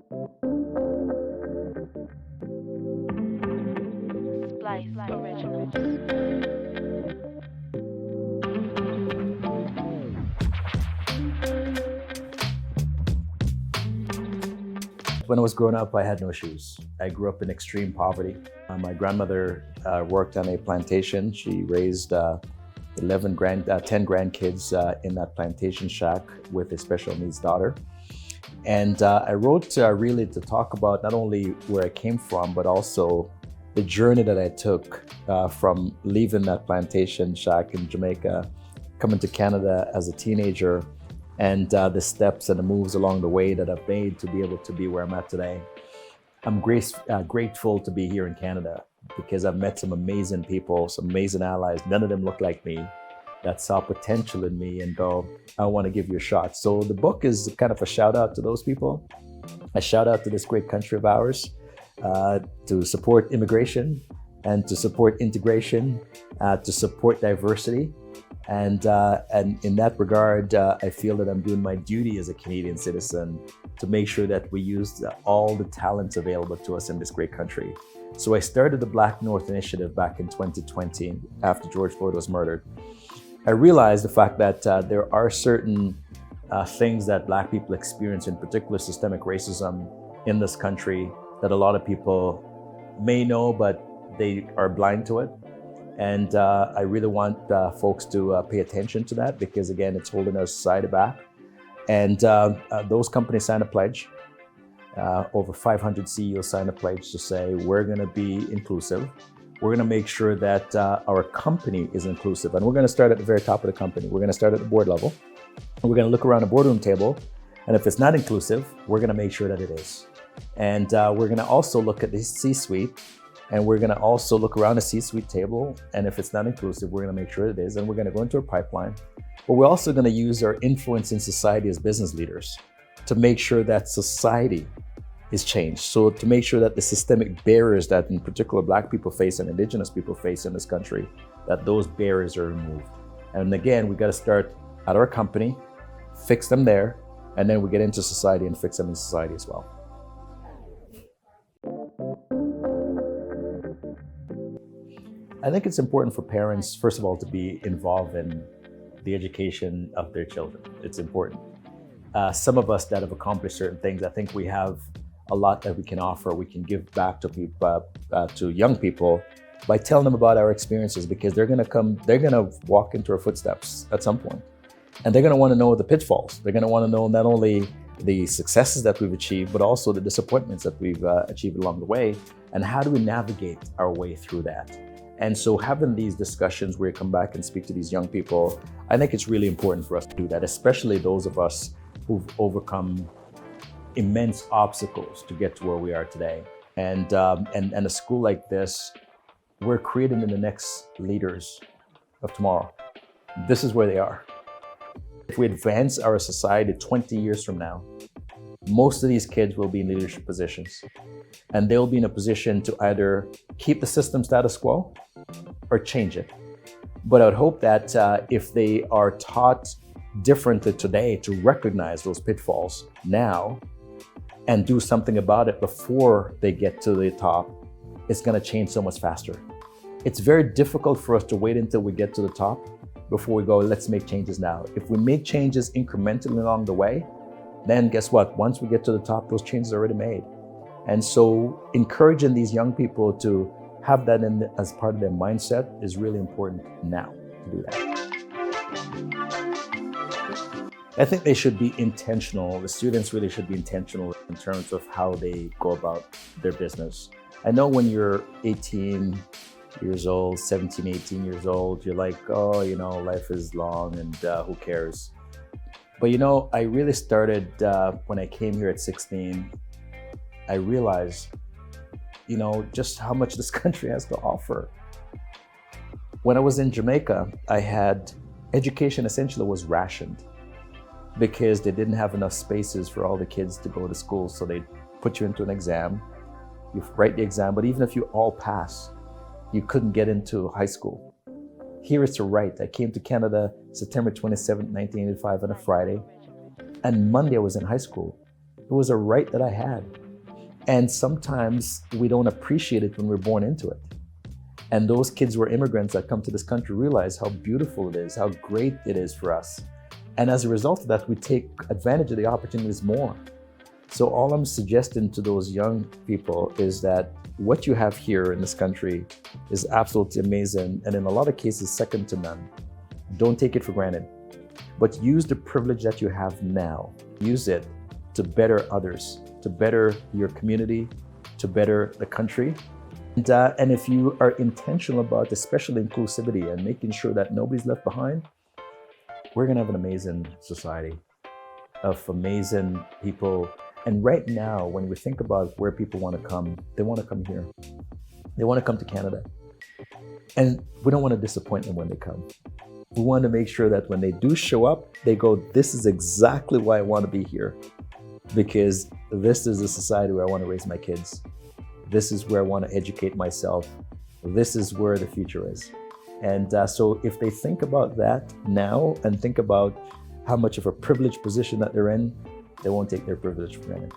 Splice Original. When I was growing up, I had no shoes. I grew up in extreme poverty. My grandmother worked on a plantation. She raised 10 grandkids in that plantation shack with a special needs daughter. And I wrote really to talk about not only where I came from, but also the journey that I took from leaving that plantation shack in Jamaica, coming to Canada as a teenager, and the steps and the moves along the way that I've made to be able to be where I'm at today. I'm grateful to be here in Canada because I've met some amazing people, some amazing allies. None of them look like me, that saw potential in me and go, I want to give you a shot. So the book is kind of a shout out to those people, a shout out to this great country of ours, to support immigration and to support integration, to support diversity. And in that regard, I feel that I'm doing my duty as a Canadian citizen to make sure that we use all the talents available to us in this great country. So I started the Black North Initiative back in 2020 after George Floyd was murdered. I realized the fact that there are certain things that Black people experience, in particular systemic racism in this country, that a lot of people may know, but they are blind to it. And I really want folks to pay attention to that because, again, it's holding our society back. And those companies signed a pledge. Over 500 CEOs signed a pledge to say, we're going to be inclusive. We're going to make sure that our company is inclusive. And we're going to start at the very top of the company. We're going to start at the board level. And we're going to look around the boardroom table. And if it's not inclusive, we're going to make sure that it is. And we're going to also look at the C-suite. And we're going to also look around the C-suite table. And if it's not inclusive, we're going to make sure it is. And we're going to go into a pipeline. But we're also going to use our influence in society as business leaders to make sure that society is changed. So to make sure that the systemic barriers that in particular Black people face and Indigenous people face in this country, that those barriers are removed. And again, we got to start at our company, fix them there, and then we get into society and fix them in society as well. I think it's important for parents, first of all, to be involved in the education of their children. It's important. Some of us that have accomplished certain things, I think we have a lot that we can offer. We can give back to people, to young people, by telling them about our experiences, because they're going to walk into our footsteps at some point, and they're going to want to know the pitfalls. They're going to want to know not only the successes that we've achieved, but also the disappointments that we've achieved along the way, and how do we navigate our way through that. And so having these discussions where you come back and speak to these young people, I think it's really important for us to do that, especially those of us who've overcome immense obstacles to get to where we are today. And a school like this, we're creating the next leaders of tomorrow. This is where they are. If we advance our society 20 years from now, most of these kids will be in leadership positions, and they'll be in a position to either keep the system status quo or change it. But I would hope that if they are taught differently today to recognize those pitfalls now and do something about it before they get to the top, it's going to change so much faster. It's very difficult for us to wait until we get to the top before we go, let's make changes now. If we make changes incrementally along the way, then guess what? Once we get to the top, those changes are already made. And so encouraging these young people to have that as part of their mindset is really important now to do that. I think they should be intentional. The students really should be intentional in terms of how they go about their business. I know when you're 18 years old, 17, 18 years old, you're like, oh, life is long and who cares? But I really started when I came here at 16, I realized, just how much this country has to offer. When I was in Jamaica, I had education essentially was rationed because they didn't have enough spaces for all the kids to go to school. So they put you into an exam, you write the exam, but even if you all pass, you couldn't get into high school. Here it's a right. I came to Canada September 27, 1985 on a Friday, and Monday I was in high school. It was a right that I had. And sometimes we don't appreciate it when we're born into it. And those kids who are immigrants that come to this country realize how beautiful it is, how great it is for us. And as a result of that, we take advantage of the opportunities more. So all I'm suggesting to those young people is that what you have here in this country is absolutely amazing, and in a lot of cases, second to none. Don't take it for granted, but use the privilege that you have now. Use it to better others, to better your community, to better the country. And if you are intentional about especially inclusivity and making sure that nobody's left behind, we're gonna have an amazing society of amazing people. And right now, when we think about where people wanna come, they wanna come here. They wanna come to Canada. And we don't wanna disappoint them when they come. We want to make sure that when they do show up, they go, this is exactly why I want to be here. Because this is the society where I want to raise my kids. This is where I want to educate myself. This is where the future is. And so if they think about that now and think about how much of a privileged position that they're in, they won't take their privilege for granted.